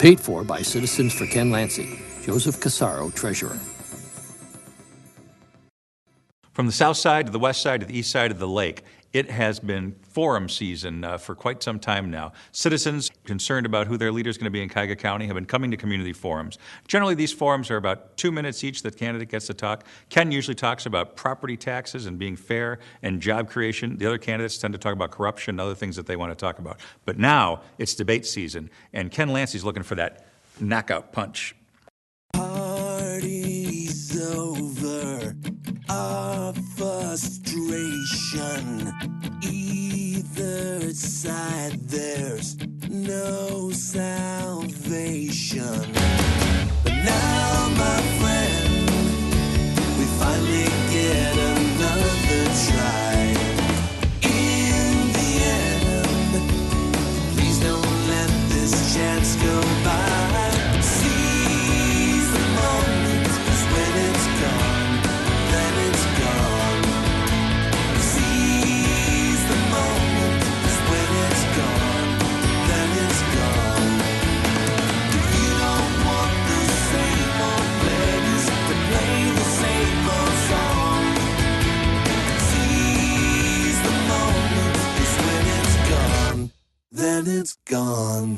Paid for by Citizens for Ken Lanci. Joseph Casaro, Treasurer. From the south side to the west side to the east side of the lake, it has been forum season for quite some time now. Citizens concerned about who their leader is going to be in Cuyahoga County have been coming to community forums. Generally, these forums are about 2 minutes each that candidate gets to talk. Ken usually talks about property taxes and being fair and job creation. The other candidates tend to talk about corruption and other things that they want to talk about. But now it's debate season, and Ken Lanci's looking for that knockout punch. Party's over. Our frustration. Either side, there's no salvation. But now, my friend, we finally get another try. In the end, please don't let this chance go by. Seize the moment, 'cause when it's gone, then it's gone. Seize the moment, 'cause when it's gone, then it's gone. If you don't want the same old players to play the same old song, seize the moment, 'cause when it's gone, then it's gone.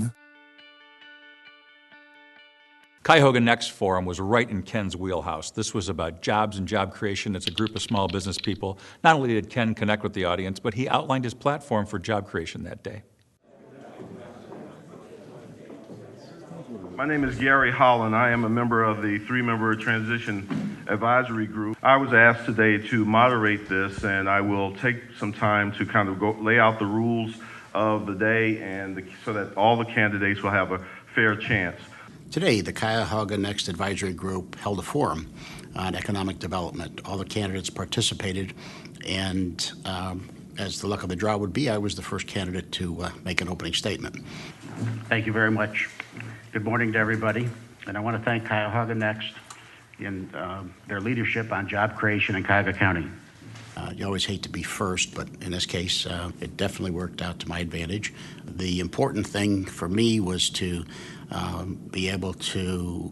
Cuyahoga Next Forum was right in Ken's wheelhouse. This was about jobs and job creation. It's a group of small business people. Not only did Ken connect with the audience, but he outlined his platform for job creation that day. My name is Gary Holland. I am a member of the three-member Transition Advisory Group. I was asked today to moderate this, and I will take some time to kind of lay out the rules of the day so that all the candidates will have a fair chance. Today, the Cuyahoga Next Advisory Group held a forum on economic development. All the candidates participated, and as the luck of the draw would be, I was the first candidate to make an opening statement. Thank you very much. Good morning to everybody, and I want to thank Cuyahoga Next in their leadership on job creation in Cuyahoga County. You always hate to be first, but in this case, it definitely worked out to my advantage. The important thing for me was to be able to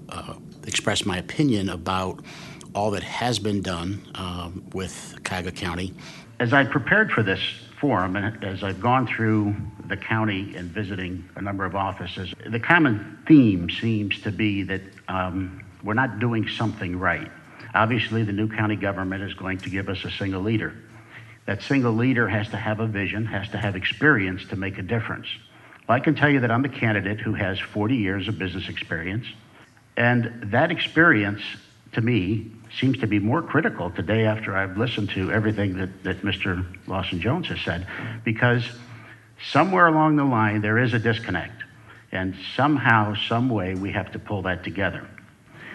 express my opinion about all that has been done with Cuyahoga County. As I prepared for this forum, and as I've gone through the county and visiting a number of offices, the common theme seems to be that we're not doing something right. Obviously, the new county government is going to give us a single leader. That single leader has to have a vision, has to have experience to make a difference. Well, I can tell you that I'm a candidate who has 40 years of business experience, and that experience, to me, seems to be more critical today after I've listened to everything that Mr. Lawson-Jones has said, because somewhere along the line there is a disconnect, and somehow, some way, we have to pull that together.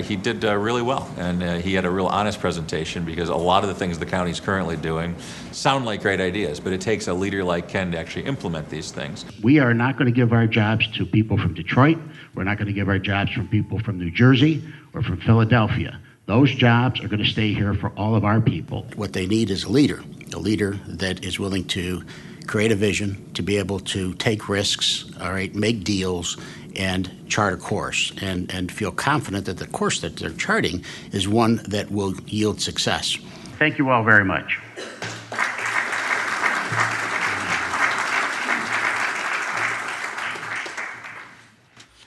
He did really well, and he had a real honest presentation, because a lot of the things the county's currently doing sound like great ideas, but it takes a leader like Ken to actually implement these things. We are not going to give our jobs to people from Detroit. We're not going to give our jobs from people from New Jersey or from Philadelphia. Those jobs are going to stay here for all of our people. What they need is a leader that is willing to create a vision, to be able to take risks, all right, make deals, and chart a course, and feel confident that the course that they're charting is one that will yield success. Thank you all very much.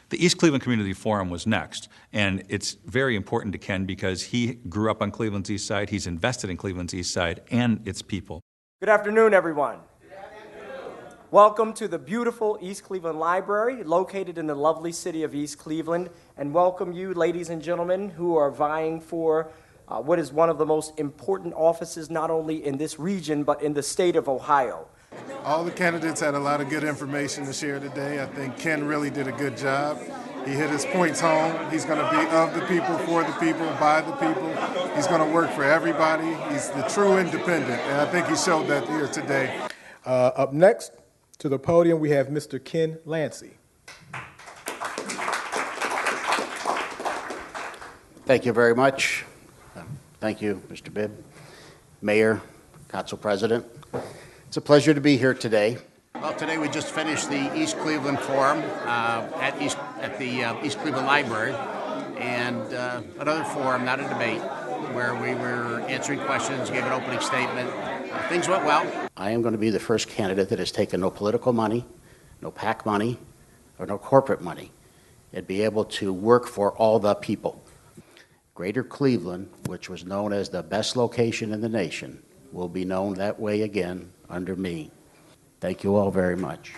The East Cleveland Community Forum was next, and it's very important to Ken because he grew up on Cleveland's East Side, he's invested in Cleveland's East Side and its people. Good afternoon, everyone. Welcome to the beautiful East Cleveland Library, located in the lovely city of East Cleveland, and welcome you, ladies and gentlemen, who are vying for what is one of the most important offices not only in this region, but in the state of Ohio. All the candidates had a lot of good information to share today. I think Ken really did a good job. He hit his points home. He's going to be of the people, for the people, by the people. He's going to work for everybody. He's the true independent, and I think he showed that here today. Up next, to the podium, we have Mr. Ken Lanci. Thank you very much. Thank you, Mr. Bibb, Mayor, Council President. It's a pleasure to be here today. Well, today we just finished the East Cleveland Forum at at the East Cleveland Library, and another forum, not a debate, where we were answering questions, gave an opening statement. Things went well. I am going to be the first candidate that has taken no political money, no PAC money, or no corporate money, and be able to work for all the people. Greater Cleveland, which was known as the best location in the nation, will be known that way again under me. Thank you all very much.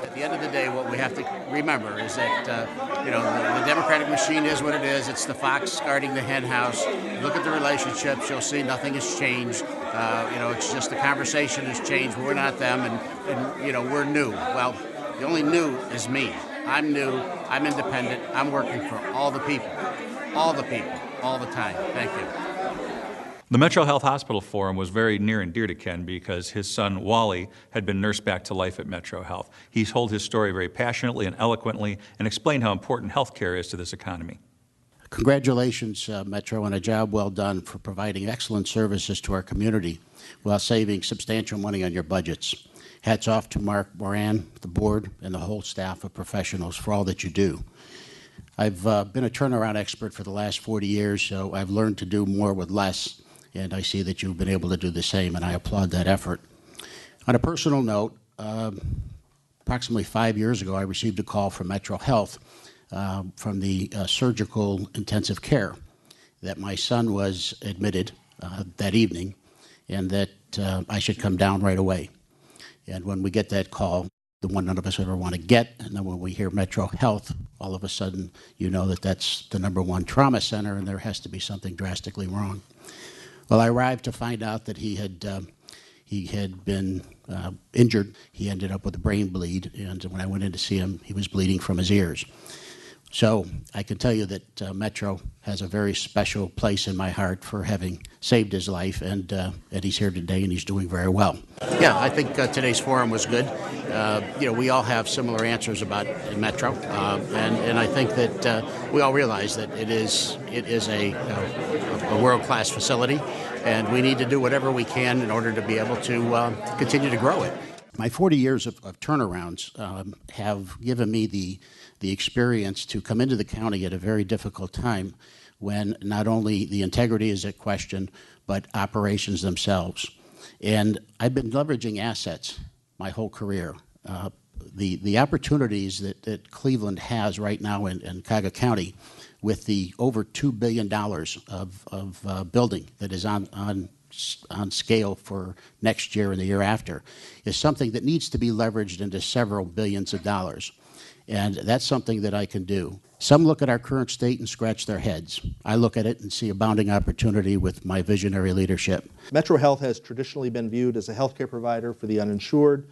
At the end of the day, what we have to remember is that the Democratic machine is what it is. It's the fox guarding the hen house. Look at the relationships; you'll see nothing has changed. It's just the conversation has changed. We're not them, and we're new. Well, the only new is me. I'm new. I'm independent. I'm working for all the people, all the time. Thank you. The Metro Health Hospital Forum was very near and dear to Ken because his son, Wally, had been nursed back to life at Metro Health. He told his story very passionately and eloquently and explained how important health care is to this economy. Congratulations, Metro, on a job well done for providing excellent services to our community while saving substantial money on your budgets. Hats off to Mark Moran, the board, and the whole staff of professionals for all that you do. I've been a turnaround expert for the last 40 years, so I've learned to do more with less, and I see that you've been able to do the same, and I applaud that effort. On a personal note, approximately 5 years ago, I received a call from Metro Health from the surgical intensive care that my son was admitted that evening and that I should come down right away. And when we get that call, the one none of us ever want to get, and then when we hear Metro Health, all of a sudden you know that that's the #1 trauma center and there has to be something drastically wrong. Well, I arrived to find out that he had been injured. He ended up with a brain bleed, and when I went in to see him, he was bleeding from his ears. So I can tell you that Metro has a very special place in my heart for having saved his life, and he's here today, and he's doing very well. Yeah, I think today's forum was good. We all have similar answers about Metro, and I think that we all realize that it is a world-class facility, and we need to do whatever we can in order to be able to continue to grow it. My 40 years of turnarounds have given me the experience to come into the county at a very difficult time when not only the integrity is at question, but operations themselves. And I've been leveraging assets my whole career. The opportunities that Cleveland has right now in Cuyahoga County with the over $2 billion of building that is on scale for next year and the year after is something that needs to be leveraged into several billions of dollars. And that's something that I can do. Some look at our current state and scratch their heads. I look at it and see abounding opportunity with my visionary leadership. Metro Health has traditionally been viewed as a healthcare provider for the uninsured,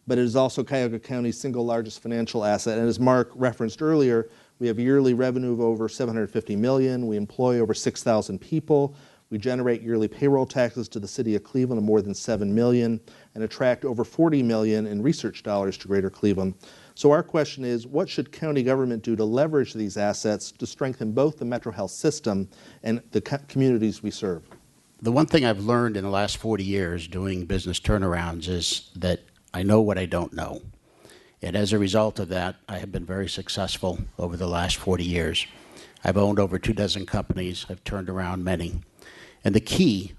but it is also Cuyahoga County's single largest financial asset. And as Mark referenced earlier, we have yearly revenue of over $750 million. We employ over 6,000 people. We generate yearly payroll taxes to the city of Cleveland of more than $7 million and attract over $40 million in research dollars to Greater Cleveland. So our question is, what should county government do to leverage these assets to strengthen both the Metro Health system and the communities we serve? The one thing I've learned in the last 40 years doing business turnarounds is that I know what I don't know. And as a result of that, I have been very successful over the last 40 years. I've owned over 24 companies. I've turned around many. And the key,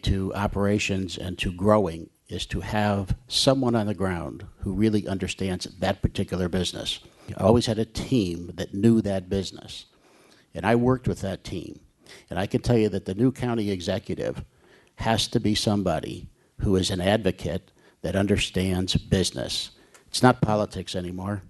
to operations and to growing is to have someone on the ground who really understands that particular business. I always had a team that knew that business, and I worked with that team. And I can tell you that the new county executive has to be somebody who is an advocate that understands business. It's not politics anymore.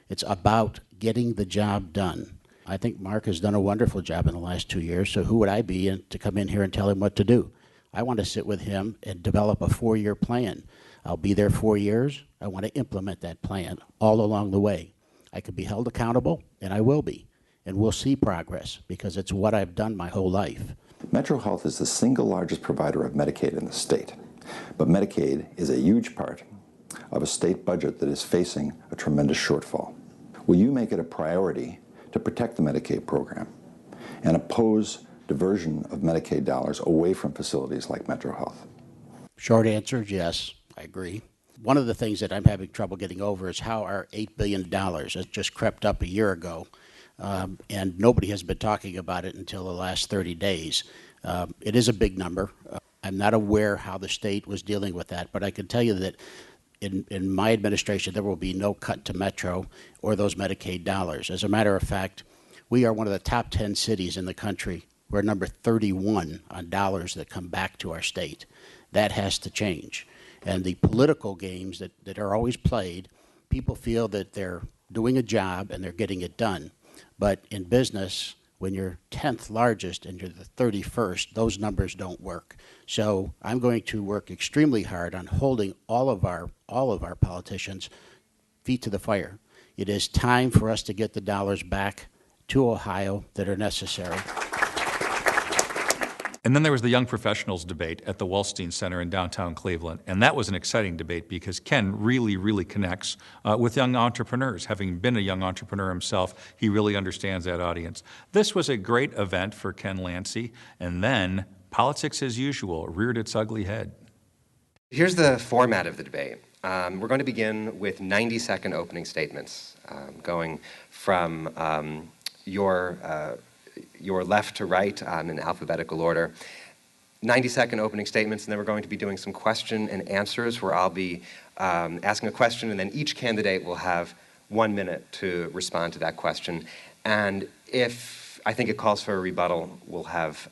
It's about getting the job done. I think Mark has done a wonderful job in the last 2 years, so who would I be to come in here and tell him what to do? I want to sit with him and develop a 4-year plan. I'll be there 4 years. I want to implement that plan all along the way. I can be held accountable, and I will be. And we'll see progress because it's what I've done my whole life. Metro Health is the single largest provider of Medicaid in the state. But Medicaid is a huge part of a state budget that is facing a tremendous shortfall. Will you make it a priority to protect the Medicaid program and oppose diversion of Medicaid dollars away from facilities like Metro Health? Short answer is yes, I agree. One of the things that I'm having trouble getting over is how our $8 billion has just crept up a year ago, and nobody has been talking about it until the last 30 days. It is a big number. I'm not aware how the state was dealing with that, but I can tell you that in my administration, there will be no cut to Metro or those Medicaid dollars. As a matter of fact, we are one of the top 10 cities in the country. We're number 31 on dollars that come back to our state. That has to change. And the political games that are always played, people feel that they're doing a job and they're getting it done. But in business, when you're 10th largest and you're the 31st, those numbers don't work. So I'm going to work extremely hard on holding all of our politicians' feet to the fire. It is time for us to get the dollars back to Ohio that are necessary. And then there was the Young Professionals debate at the Wellstein Center in downtown Cleveland. And that was an exciting debate because Ken really connects with young entrepreneurs. Having been a young entrepreneur himself, he really understands that audience. This was a great event for Ken Lanci. And then politics as usual reared its ugly head. Here's the format of the debate. We're going to begin with 90-second opening statements, going from your left to right in alphabetical order. 90-second opening statements, and then we're going to be doing some question and answers where I'll be asking a question, and then each candidate will have 1 minute to respond to that question. And if I think it calls for a rebuttal, we'll have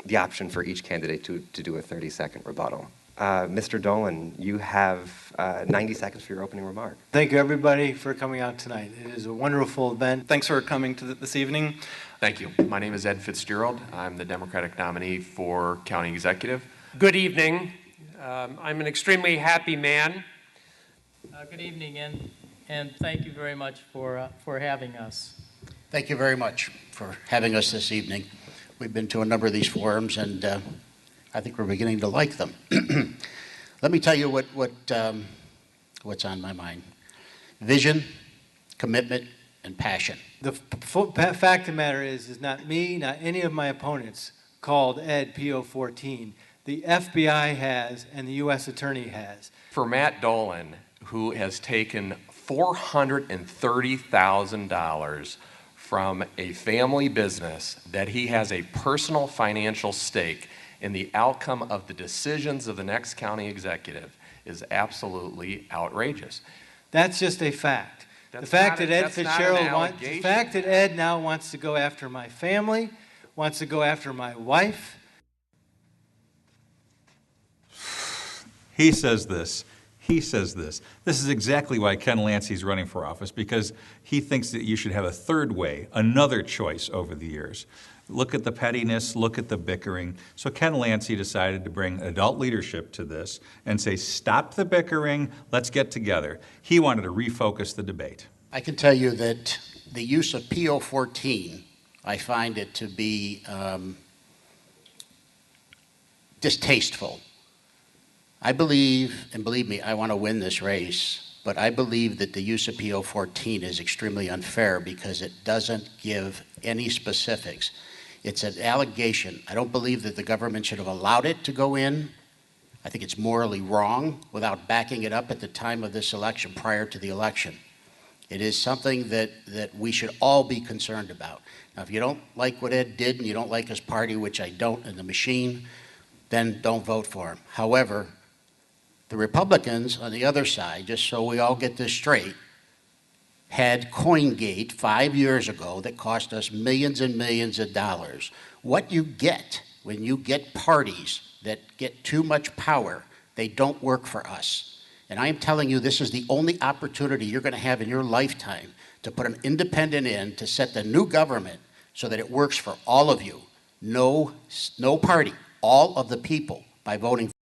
the option for each candidate to do a 30-second rebuttal. Mr. Dolan, you have 90 seconds for your opening remark. Thank you, everybody, for coming out tonight. It is a wonderful event. Thanks for coming to this evening. Thank you. My name is Ed Fitzgerald. I'm the Democratic nominee for County Executive. Good evening. I'm an extremely happy man. Good evening, and thank you very much for having us. Thank you very much for having us this evening. We've been to a number of these forums, and I think we're beginning to like them. Let me tell you what's on my mind. Vision, commitment, and passion. The fact of the matter is not me, not any of my opponents called Ed PO14. The FBI has, and the U.S. Attorney has. For Matt Dolan, who has taken $430,000 from a family business that he has a personal financial stake in the outcome of the decisions of the next county executive is absolutely outrageous. That's just a fact. The fact that Ed now wants to go after my family, wants to go after my wife. He says this. This is exactly why Ken Lanci is running for office, because he thinks that you should have a third way, another choice over the years. Look at the pettiness, look at the bickering. So Ken Lanci decided to bring adult leadership to this and say, stop the bickering, let's get together. He wanted to refocus the debate. I can tell you that the use of PO14, I find it to be distasteful. I believe, and believe me, I want to win this race, but I believe that the use of PO14 is extremely unfair because it doesn't give any specifics. It's an allegation. I don't believe that the government should have allowed it to go in. I think it's morally wrong without backing it up at the time of this election, prior to the election. It is something that we should all be concerned about. Now, if you don't like what Ed did and you don't like his party, which I don't, and the machine, then don't vote for him. However, the Republicans on the other side, just so we all get this straight, had CoinGate 5 years ago that cost us millions and millions of dollars. What you get when you get parties that get too much power, they don't work for us. And I am telling you, this is the only opportunity you're going to have in your lifetime to put an independent in to set the new government so that it works for all of you. No party, all of the people by voting